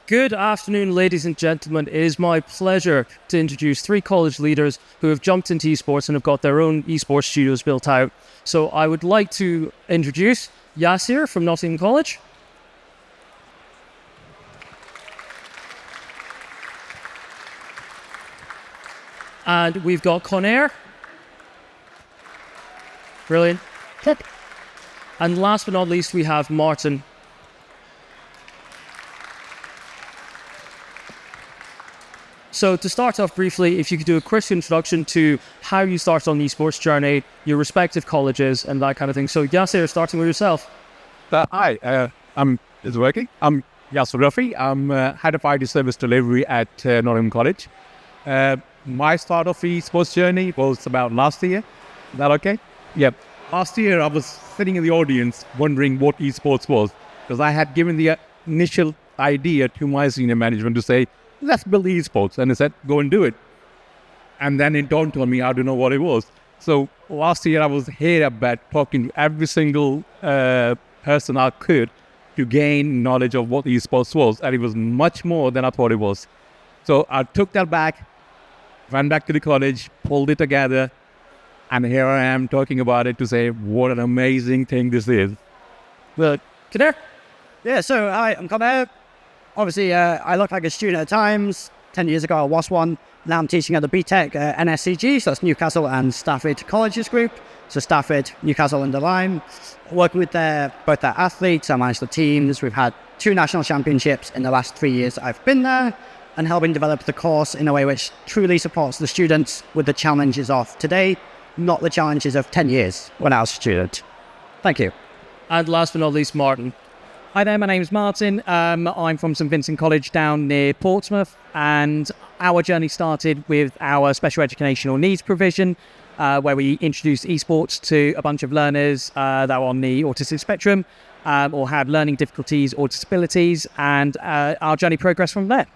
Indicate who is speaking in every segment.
Speaker 1: Good afternoon, ladies and gentlemen. It is my pleasure to introduce three college leaders who have jumped into esports and have got their own esports studios built out. So I would like to introduce Yasir from Nottingham College. And we've got Connaire. Brilliant. And last but not least, we have Martin. So to start off briefly, if you could do a quick introduction to how you started on the esports journey, your respective colleges and that kind of thing. So Yasir, starting with yourself.
Speaker 2: Hi, it's working. I'm Yasir Rafi. I'm Head of IT Service Delivery at Nottingham College. My start of the esports journey was about last year. Is that okay? Yep. Last year, I was sitting in the audience wondering what esports was, because I had given the initial idea to my senior management to say, let's build esports. And they said, go and do it. And then it dawned on me, I don't know what it was. So last year, I was here about talking to every single person I could to gain knowledge of what esports was. And it was much more than I thought it was. So I took that back, went back to the college, pulled it together, and here I am talking about it to say what an amazing thing this is.
Speaker 1: Well, Connaire?
Speaker 3: Yeah, so hi, I'm Connaire. Obviously, I look like a student at times. 10 years ago, I was one. Now I'm teaching at the BTEC NSCG, so that's Newcastle and Stafford Colleges group. So Stafford, Newcastle and Lyme. Working with both their athletes, I manage the teams. We've had 2 national championships in the last 3 years I've been there, and helping develop the course in a way which truly supports the students with the challenges of today, not the challenges of 10 years when I was a student. Thank you.
Speaker 1: And last but not least, Martin.
Speaker 4: Hi there, my name is Martin. I'm from St Vincent College down near Portsmouth, and our journey started with our special educational needs provision, where we introduced esports to a bunch of learners that were on the autistic spectrum or had learning difficulties or disabilities, and our journey progressed from there.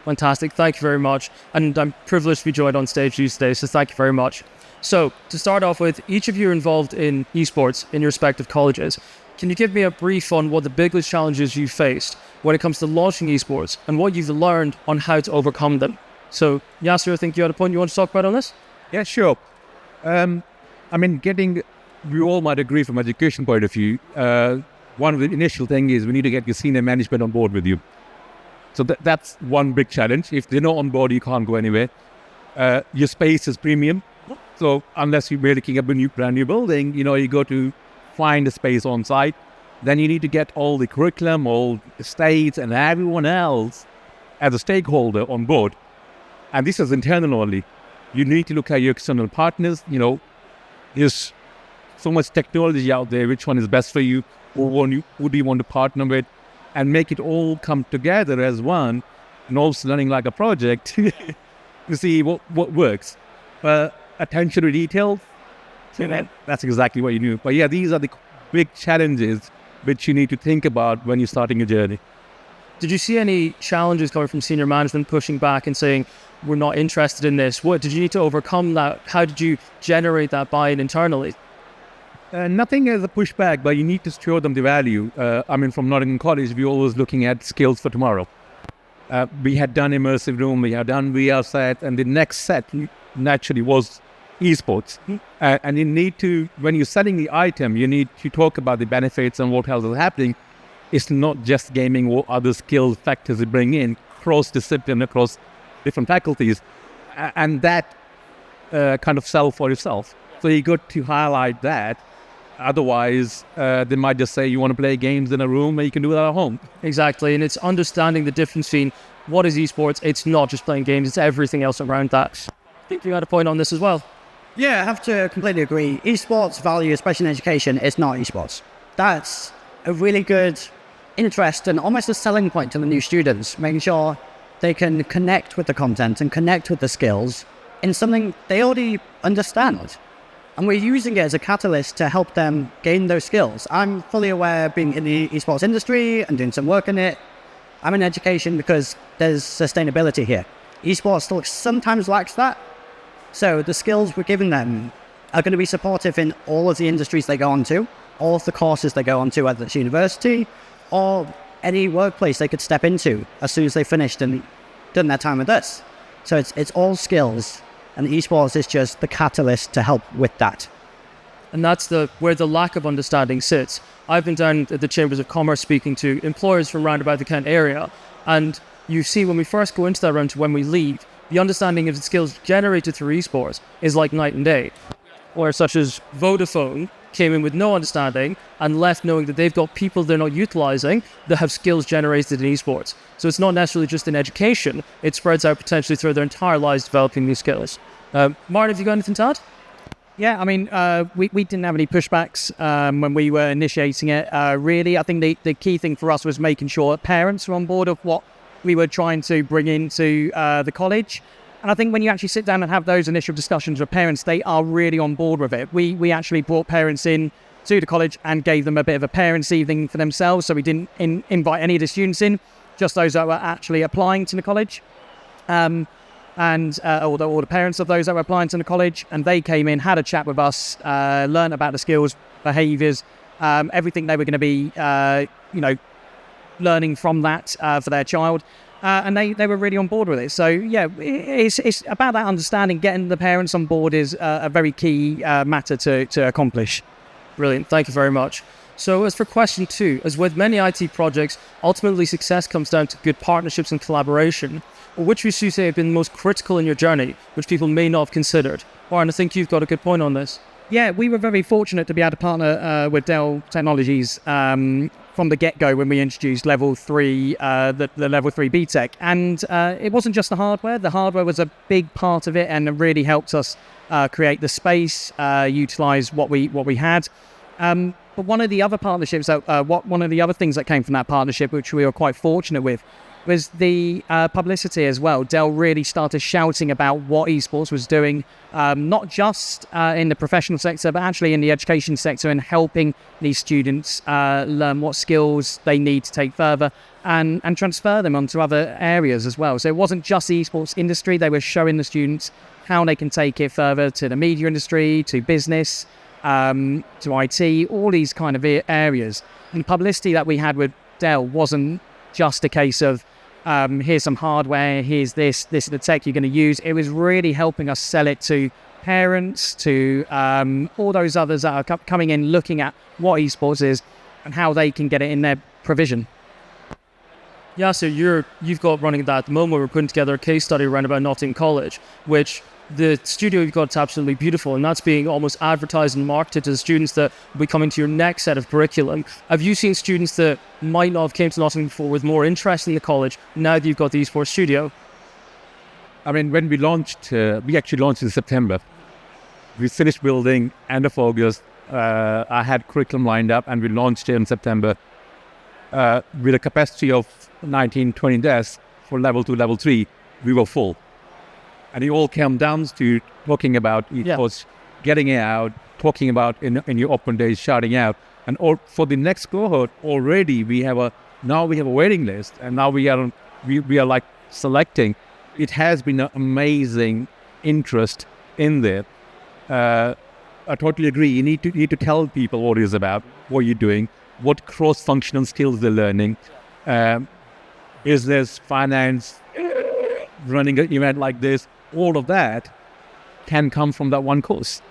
Speaker 1: Fantastic, thank you very much. And I'm privileged to be joined on stage today, so thank you very much. So to start off with, each of you are involved in esports in your respective colleges. Can you give me a brief on what the biggest challenges you faced when it comes to launching esports and what you've learned on how to overcome them? So, Yasir, I think you had a point you want to talk about on this?
Speaker 2: Yeah, sure. We all might agree from education point of view. One of the initial thing is we need to get your senior management on board with you. So that's one big challenge. If they're not on board, you can't go anywhere. Your space is premium. So unless you're making up a brand new building, you go to find a space on site, then you need to get all the curriculum, all the states and everyone else as a stakeholder on board. And this is internal only. You need to look at your external partners. There's so much technology out there. Which one is best for you? Who do you want to partner with? And make it all come together as one, and also running like a project to see what works. Attention to detail, that's exactly what you do. But yeah, these are the big challenges which you need to think about when you're starting a journey.
Speaker 1: Did you see any challenges coming from senior management pushing back and saying, we're not interested in this? What did you need to overcome that? How did you generate that buy-in internally?
Speaker 2: Nothing as a pushback, but you need to show them the value. From Nottingham College, we're always looking at skills for tomorrow. We had done immersive room, we had done VR set, and the next set naturally was esports. And you need to, when you're selling the item, you need to talk about the benefits and what else is happening. It's not just gaming, what other skill factors you bring in, cross-discipline, across different faculties. And that kind of sell for yourself. So you got to highlight that. Otherwise, they might just say you want to play games in a room and you can do that at home.
Speaker 1: Exactly, and it's understanding the difference between what is esports. It's not just playing games, it's everything else around that. I think you had a point on this as well.
Speaker 3: Yeah, I have to completely agree. Esports value, especially in education, is not esports. That's a really good interest and almost a selling point to the new students, making sure they can connect with the content and connect with the skills in something they already understand. And we're using it as a catalyst to help them gain those skills. I'm fully aware, being in the esports industry and doing some work in it, I'm in education because there's sustainability here. Esports still sometimes lacks that. So the skills we're giving them are going to be supportive in all of the industries they go on to, all of the courses they go on to, whether it's university or any workplace they could step into as soon as they finished and done their time with us. So it's all skills, and esports is just the catalyst to help with that.
Speaker 1: And that's where the lack of understanding sits. I've been down at the Chambers of Commerce speaking to employers from round about the Kent area, and you see when we first go into that round to when we leave, the understanding of the skills generated through esports is like night and day. Where such as Vodafone came in with no understanding and left knowing that they've got people they're not utilising that have skills generated in esports. So it's not necessarily just in education, it spreads out potentially through their entire lives developing these skills. Martin, have you got anything to add?
Speaker 4: Yeah, I mean, we didn't have any pushbacks when we were initiating it. Really, I think the key thing for us was making sure that parents were on board of what we were trying to bring into the college. And I think when you actually sit down and have those initial discussions with parents, they are really on board with it. We actually brought parents in to the college and gave them a bit of a parents' evening for themselves. So we didn't invite any of the students in, just those that were actually applying to the college. And all the parents of those that were applying to the college, and they came in, had a chat with us, learned about the skills, behaviours, everything they were going to be, learning from that for their child, and they were really on board with it. So yeah, it's about that understanding. Getting the parents on board is a very key matter to accomplish.
Speaker 1: Brilliant, thank you very much. So as for question 2, as with many IT projects, ultimately success comes down to good partnerships and collaboration. Which would you say have been most critical in your journey, which people may not have considered? Warren, I think you've got a good point on this.
Speaker 4: Yeah, we were very fortunate to be able to partner with Dell Technologies from the get-go when we introduced Level 3, the Level 3 BTEC. And it wasn't just the hardware. The hardware was a big part of it, and it really helped us create the space, utilise what we had. But one of the other partnerships, one of the other things that came from that partnership, which we were quite fortunate with, was the publicity as well. Dell really started shouting about what esports was doing, not just in the professional sector, but actually in the education sector, and helping these students learn what skills they need to take further and transfer them onto other areas as well. So it wasn't just the esports industry. They were showing the students how they can take it further to the media industry, to business, to IT, all these kind of areas. And the publicity that we had with Dell wasn't just a case of here's some hardware, here's this is the tech you're going to use. It was really helping us sell it to parents, to all those others that are coming in looking at what esports is and how they can get it in their provision.
Speaker 1: Yeah, so you've got running that at the moment. We're putting together a case study around about Nottingham College, which the studio you've got is absolutely beautiful, and that's being almost advertised and marketed to the students that will be coming to your next set of curriculum. Have you seen students that might not have came to Nottingham before with more interest in the college now that you've got the esports studio?
Speaker 2: I mean, when we launched, we actually launched in September. We finished building end of August. I had curriculum lined up, and we launched it in September with a capacity of 19-20 desks for level 2, level 3. We were full. And it all came down to talking about esports, getting it out, talking about in your open days, shouting out. And for the next cohort, already we have a waiting list, and now we are like selecting. It has been an amazing interest in there. I totally agree. You need to tell people what it is about, what you're doing, what cross-functional skills they're learning. Is this finance, running an event like this? All of that can come from that one course.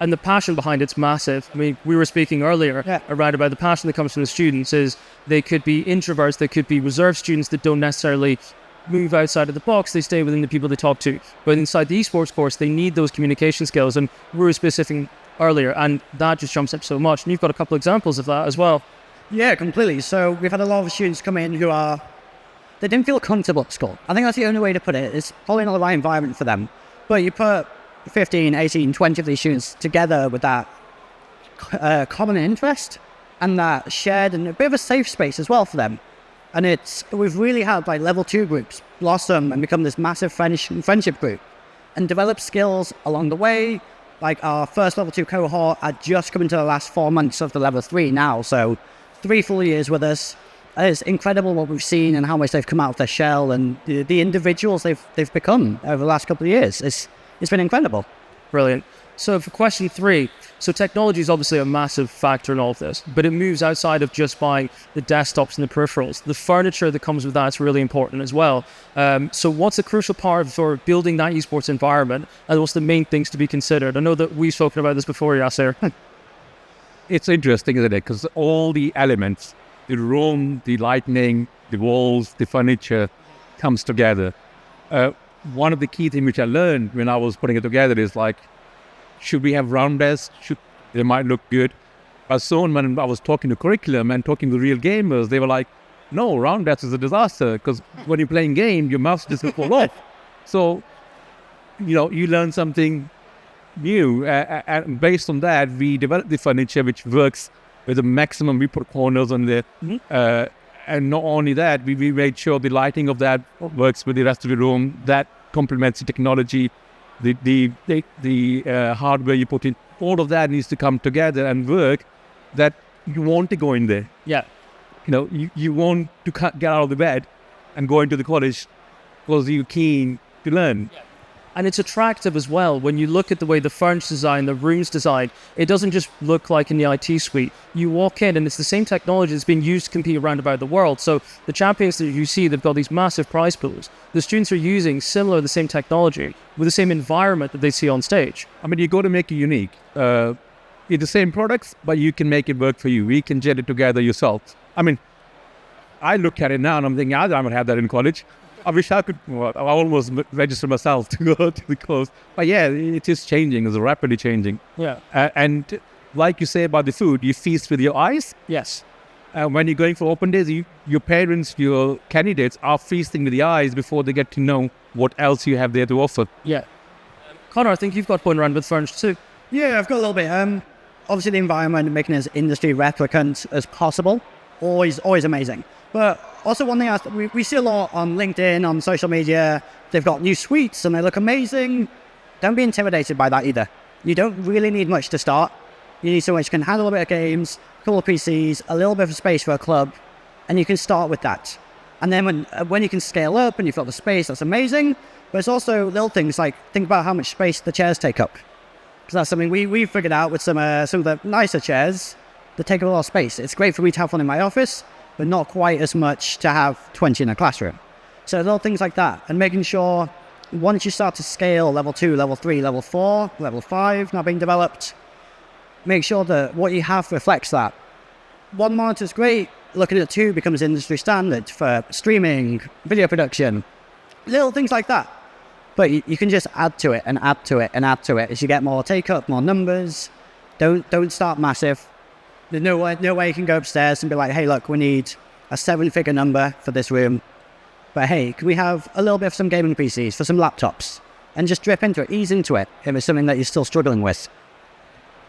Speaker 1: And the passion behind it's massive. I mean, we were speaking earlier around about the passion that comes from the students. Is they could be introverts, they could be reserved students that don't necessarily move outside of the box, they stay within the people they talk to. But inside the esports course, they need those communication skills, and we were specific earlier, and that just jumps up so much. And you've got a couple examples of that as well.
Speaker 3: Yeah, completely. So we've had a lot of students come in who they didn't feel comfortable at school. I think that's the only way to put it. It's probably not the right environment for them. But you put 15, 18, 20 of these students together with that common interest and that shared and a bit of a safe space as well for them. And we've really had like level 2 groups blossom and become this massive friendship group and develop skills along the way. Like our first level 2 cohort had just come into the last 4 months of the level 3 now. So 3 full years with us. It's incredible what we've seen and how much they've come out of their shell and the individuals they've become over the last couple of years. It's been incredible.
Speaker 1: Brilliant. So for question 3, so technology is obviously a massive factor in all of this, but it moves outside of just buying the desktops and the peripherals. The furniture that comes with that is really important as well. So what's a crucial part for building that esports environment, and what's the main things to be considered? I know that we've spoken about this before, Yasir.
Speaker 2: It's interesting, isn't it? Because all the elements, the room, the lighting, the walls, the furniture comes together. One of the key things which I learned when I was putting it together is like, should we have round desks? They might look good. But soon when I was talking to curriculum and talking to real gamers, they were like, no, round desks is a disaster because when you're playing game, your mouse doesn't fall off. So, you learn something new. And based on that, we developed the furniture which works with the maximum. We put corners on there. And not only that, we made sure the lighting of that works with the rest of the room. That complements the technology. The hardware you put in, all of that needs to come together and work that you want to go in there.
Speaker 1: Yeah.
Speaker 2: You want to get out of the bed and go into the college because you're keen to learn.
Speaker 1: Yeah. And it's attractive as well. When you look at the way the furniture design, the rooms design, it doesn't just look like in the IT suite. You walk in and it's the same technology that's being used to compete around about the world. So the champions that you see, they've got these massive prize pools. The students are using the same technology with the same environment that they see on stage.
Speaker 2: I mean, you got to make it unique. It's the same products, but you can make it work for you. You can get it together yourself. I mean, I look at it now and I'm thinking, I don't have that in college. I wish I could. I almost register myself to go to the course. But yeah, it is changing. It's rapidly changing.
Speaker 1: Yeah.
Speaker 2: And like you say about the food, you feast with your eyes.
Speaker 1: Yes.
Speaker 2: When you're going for open days, your parents, your candidates are feasting with the eyes before they get to know what else you have there to offer.
Speaker 1: Yeah. Connor, I think you've got one around with furniture too.
Speaker 3: Yeah, I've got a little bit. Obviously, the environment, making it as industry replicant as possible, always amazing. But also one thing we see a lot on LinkedIn, on social media, they've got new suites and they look amazing. Don't be intimidated by that either. You don't really need much to start. You need someone who can handle a bit of games, a couple of PCs, a little bit of space for a club, and you can start with that. And then when you can scale up and you've got the space, that's amazing. But it's also little things like, think about how much space the chairs take up. Because that's something we figured out with some of the nicer chairs that take up a lot of space. It's great for me to have one in my office, but not quite as much to have 20 in a classroom. So little things like that, and making sure once you start to scale level 2, level 3, level 4, level 5 now being developed, make sure that what you have reflects that. One monitor is great, looking at 2 becomes industry standard for streaming, video production, little things like that. But you can just add to it and add to it and add to it as you get more take up, more numbers. Don't start massive. There's no way you can go upstairs and be like, hey, look, we need a 7-figure number for this room. But hey, can we have a little bit of some gaming PCs for some laptops? And just drip into it, ease into it, if it's something that you're still struggling with.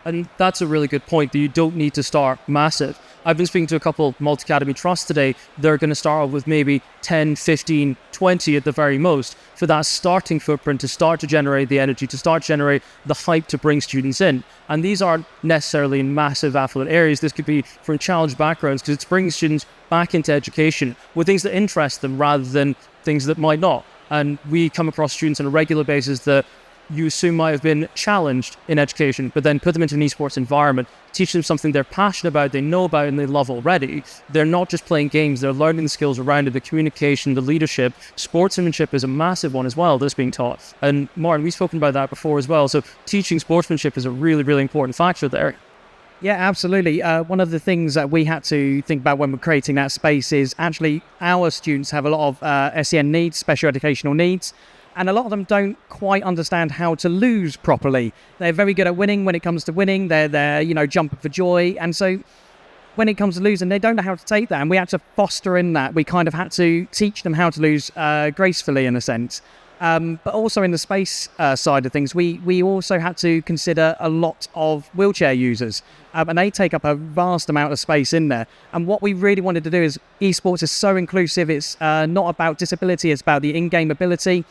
Speaker 1: And that's a really good point, that you don't need to start massive. I've been speaking to a couple multi-academy trusts today. They're going to start off with maybe 10, 15, 20 at the very most for that starting footprint to start to generate the energy, to start to generate the hype to bring students in. And these aren't necessarily in massive affluent areas. This could be from challenged backgrounds because it's bringing students back into education with things that interest them rather than things that might not. And we come across students on a regular basis that you assume might have been challenged in education, but then put them into an esports environment, teach them something they're passionate about, they know about, and they love already. They're not just playing games, they're learning the skills around it, the communication, the leadership. Sportsmanship is a massive one as well that's being taught. And Martin, we've spoken about that before as well. So teaching sportsmanship is a really, really important factor there.
Speaker 4: Yeah, absolutely. One of the things that we had to think about when we're creating that space is actually our students have a lot of SEN needs, special educational needs. And a lot of them don't quite understand how to lose properly. They're very good at winning when it comes to winning. They're jumping for joy. And so when it comes to losing, they don't know how to take that. And we had to foster in that. We kind of had to teach them how to lose gracefully, in a sense. But also in the space side of things, we also had to consider a lot of wheelchair users. And they take up a vast amount of space in there. And what we really wanted to do is, esports is so inclusive. It's not about disability. It's about the in-game ability.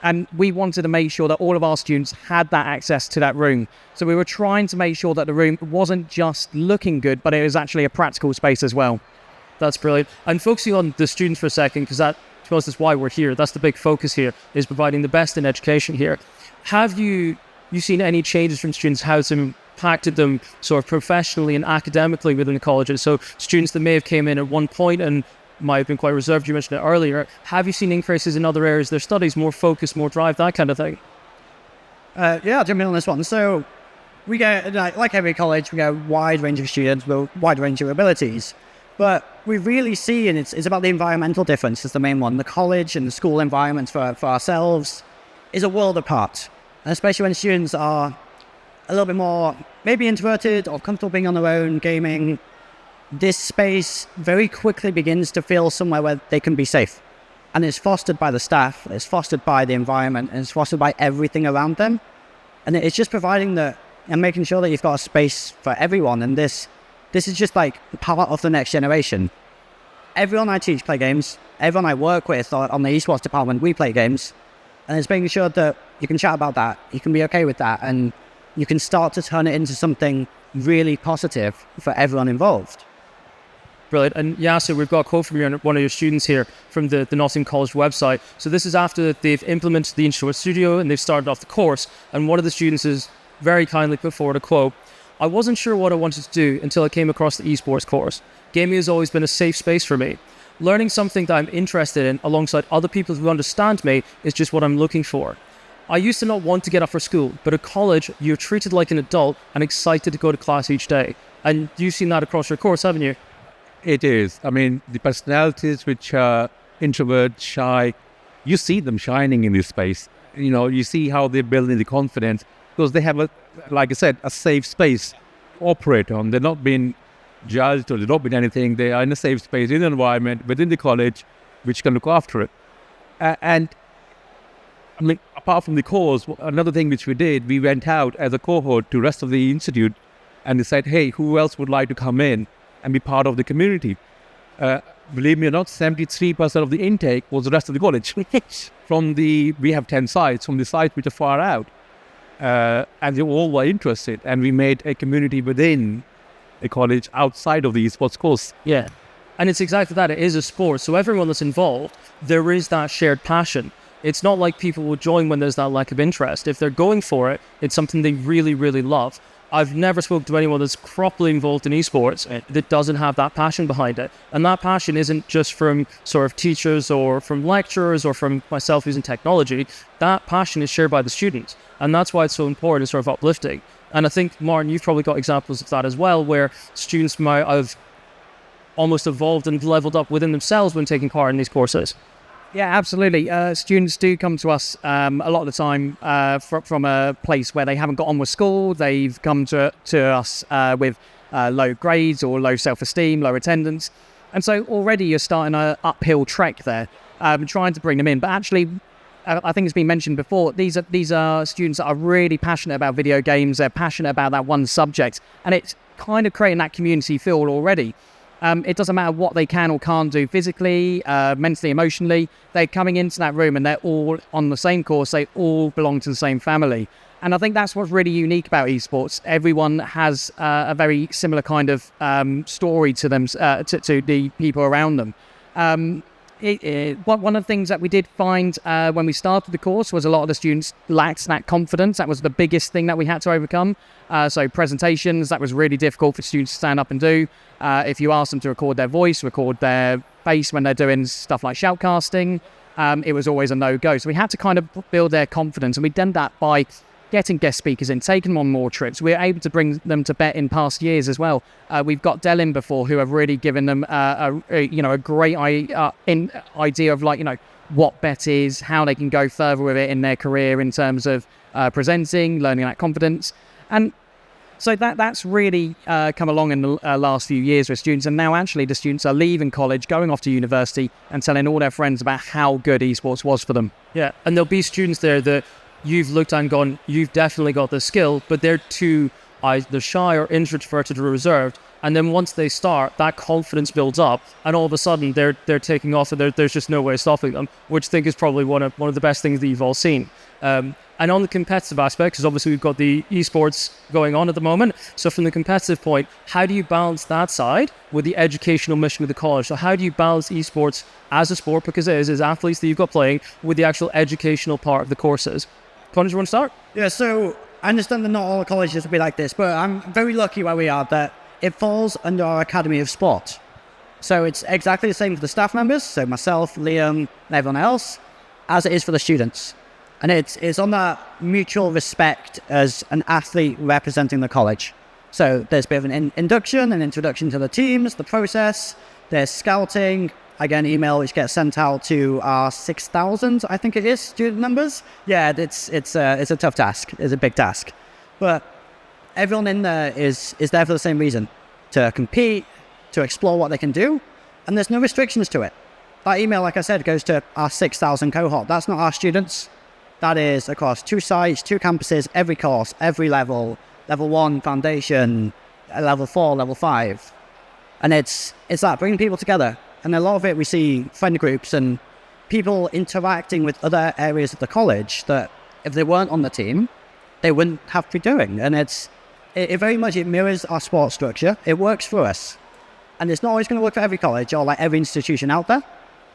Speaker 4: And we wanted to make sure that all of our students had that access to that room. So we were trying to make sure that the room wasn't just looking good, but it was actually a practical space as well.
Speaker 1: That's brilliant. And focusing on the students for a second, because that, to be honest, is why we're here. That's the big focus here, is providing the best in education here. Have you you seen any changes from students, how it's impacted them sort of professionally and academically within the colleges? So students that may have came in at one point and might have been quite reserved, you mentioned it earlier, have you seen increases in other areas of their studies, more focus, more drive, that kind of thing?
Speaker 3: Yeah, I'll jump in on this one. So we get, like every college, we get a wide range of students with a wide range of abilities. But we really see, and it's about the environmental difference is the main one. The college and the school environment for ourselves is a world apart. And especially when students are a little bit more maybe introverted or comfortable being on their own, gaming, this space very quickly begins to feel somewhere where they can be safe. And it's fostered by the staff, it's fostered by the environment, and it's fostered by everything around them. And it's just providing that and making sure that you've got a space for everyone. And this is just like part of the next generation. Everyone I teach play games. Everyone I work with on the esports department, we play games. And it's making sure that you can chat about that, you can be okay with that, and you can start to turn it into something really positive for everyone involved.
Speaker 1: Brilliant. And Yasir, we've got a quote from one of your students here from the Nottingham College website. So this is after they've implemented the Intro Studio and they've started off the course. And one of the students has very kindly put forward a quote. I wasn't sure what I wanted to do until I came across the esports course. Gaming has always been a safe space for me. Learning something that I'm interested in alongside other people who understand me is just what I'm looking for. I used to not want to get up for school, but at college, you're treated like an adult and excited to go to class each day. And you've seen that across your course, haven't you?
Speaker 2: It is. I mean, the personalities which are introvert, shy, you see them shining in this space. You know, you see how they're building the confidence because they have, like I said, a safe space to operate on. They're not being judged or they're not being anything. They are in a safe space, in an environment within the college which can look after it. And I mean, apart from the course, another thing which we did, we went out as a cohort to the rest of the institute and they said, hey, who else would like to come in and be part of the community? Believe me or not, 73% of the intake was the rest of the college. We have 10 sites, from the sites which are far out. And they all were interested. And we made a community within the college outside of the esports course.
Speaker 1: Yeah. And it's exactly that. It is a sport. So everyone that's involved, there is that shared passion. It's not like people will join when there's that lack of interest. If they're going for it, it's something they really, really love. I've never spoken to anyone that's properly involved in esports that doesn't have that passion behind it. And that passion isn't just from sort of teachers or from lecturers or from myself using technology. That passion is shared by the students. And that's why it's so important and sort of uplifting. And I think, Martin, you've probably got examples of that as well, where students might have almost evolved and leveled up within themselves when taking part in these courses.
Speaker 4: Yeah, absolutely. Students do come to us a lot of the time from a place where they haven't got on with school. They've come to us with low grades or low self-esteem, low attendance. And so already you're starting an uphill trek there, trying to bring them in. But actually, I think it's been mentioned before, these are students that are really passionate about video games. They're passionate about that one subject. And it's kind of creating that community feel already. It doesn't matter what they can or can't do physically, mentally, emotionally. They're coming into that room and they're all on the same course. They all belong to the same family. And I think that's what's really unique about esports. Everyone has a very similar kind of story to them, to the people around them. One of the things that we did find when we started the course was a lot of the students lacked that confidence. That was the biggest thing that we had to overcome. So presentations, that was really difficult for students to stand up and do. If you ask them to record their voice, record their face when they're doing stuff like shoutcasting, it was always a no-go. So we had to kind of build their confidence, and we've done that by getting guest speakers in, taking them on more trips. We're able to bring them to bet in past years as well. We've got Dell in before, who have really given them a great idea of what bet is, how they can go further with it in their career in terms of presenting, learning that confidence. And so that's really come along in the last few years with students. And now actually the students are leaving college, going off to university and telling all their friends about how good esports was for them.
Speaker 1: Yeah, and there'll be students there that you've looked at and gone, you've definitely got the skill, but they're too either shy or introverted or reserved. And then once they start, that confidence builds up, and all of a sudden they're taking off, and there's just no way of stopping them, which I think is probably one of the best things that you've all seen. And on the competitive aspect, because obviously we've got the esports going on at the moment, so from the competitive point, how do you balance that side with the educational mission of the college? So how do you balance esports as a sport, because it is athletes that you've got playing, with the actual educational part of the courses? Connaire, do you want to start?
Speaker 3: Yeah, so I understand that not all colleges will be like this, but I'm very lucky where we are that it falls under our Academy of Sport. So it's exactly the same for the staff members, so myself, Liam, and everyone else, as it is for the students. And it's on that mutual respect as an athlete representing the college. So there's a bit of an induction, an introduction to the teams, the process. There's scouting, again, email which gets sent out to our 6,000, I think it is, student members. Yeah, it's a tough task. It's a big task. But everyone in there is there for the same reason, to compete, to explore what they can do, and there's no restrictions to it. That email, like I said, goes to our 6,000 cohort. That's not our students. That is across 2 sites, 2 campuses, every course, every level, level 1, foundation, level 4, level 5. And it's that, bringing people together. And a lot of it, we see friend groups and people interacting with other areas of the college that if they weren't on the team, they wouldn't have to be doing. And it very much, it mirrors our sports structure. It works for us. And it's not always going to work for every college or like every institution out there.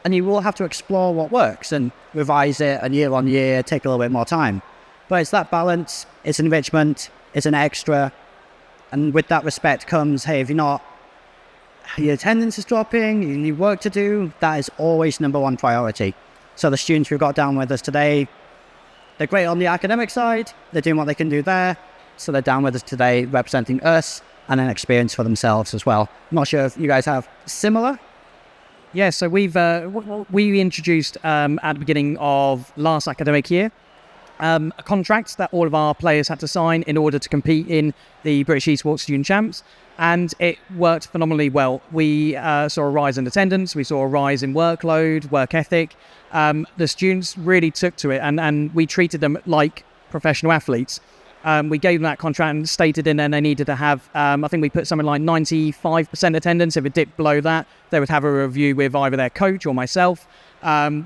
Speaker 3: And you will have to explore what works and revise it, and year on year, take a little bit more time. But it's that balance, it's enrichment, it's an extra. And with that respect comes, hey, if your attendance is dropping, you need work to do, that is always number 1 priority. So the students we've got down with us today, they're great on the academic side, they're doing what they can do there. So they're down with us today representing us and an experience for themselves as well. I'm not sure if you guys have similar.
Speaker 4: Yeah, so we introduced at the beginning of last academic year a contract that all of our players had to sign in order to compete in the British Esports Student Champs, and it worked phenomenally well. We saw a rise in attendance, we saw a rise in workload, work ethic. The students really took to it, and we treated them like professional athletes. We gave them that contract and stated in there they needed to have, I think we put something like 95% attendance. If it dipped below that, they would have a review with either their coach or myself.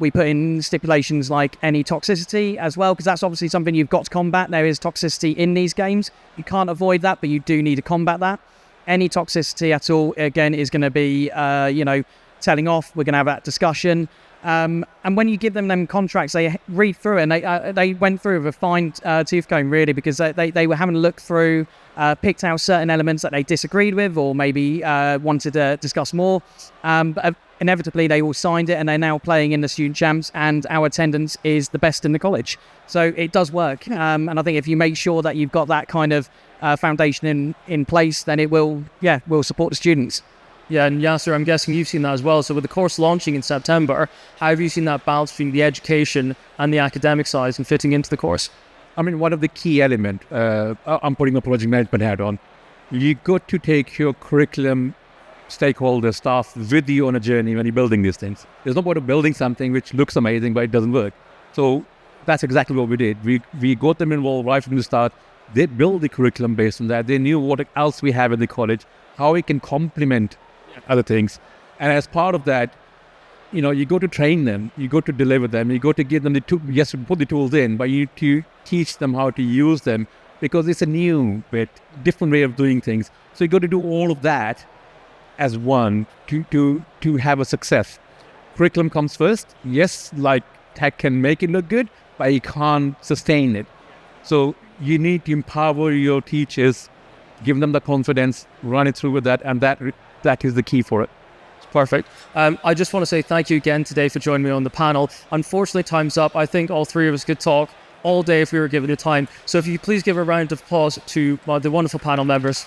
Speaker 4: We put in stipulations like any toxicity as well, because that's obviously something you've got to combat. There is toxicity in these games. You can't avoid that, but you do need to combat that. Any toxicity at all, again, is going to be, telling off. We're going to have that discussion. And when you give them contracts, they read through it, and they went through with a fine tooth comb, really, because they were having a look through, picked out certain elements that they disagreed with or maybe wanted to discuss more. But inevitably, they all signed it, and they're now playing in the Student Champs, and our attendance is the best in the college. So it does work. And I think if you make sure that you've got that kind of foundation in place, then it will support the students.
Speaker 1: Yeah, and Yasir, I'm guessing you've seen that as well. So with the course launching in September, how have you seen that balance between the education and the academic side and fitting into the course?
Speaker 2: I mean, one of the key elements, I'm putting a project management hat on, you got to take your curriculum, stakeholder, staff with you on a journey when you're building these things. There's no point of building something which looks amazing, but it doesn't work. So that's exactly what we did. We got them involved right from the start. They built the curriculum based on that. They knew what else we have in the college, how we can complement other things. And as part of that, you go to train them, you go to deliver them, you go to give them the tools. Yes, put the tools in, but you need to teach them how to use them, because it's a new bit, different way of doing things. So you got to do all of that as one to have a success. Curriculum comes first. Yes, like tech can make it look good, but you can't sustain it. So you need to empower your teachers, give them the confidence, run it through with that, and that is the key for it.
Speaker 1: Perfect. I just want to say thank you again today for joining me on the panel. Unfortunately, time's up. I think all 3 of us could talk all day if we were given the time. So if you could please give a round of applause to the wonderful panel members.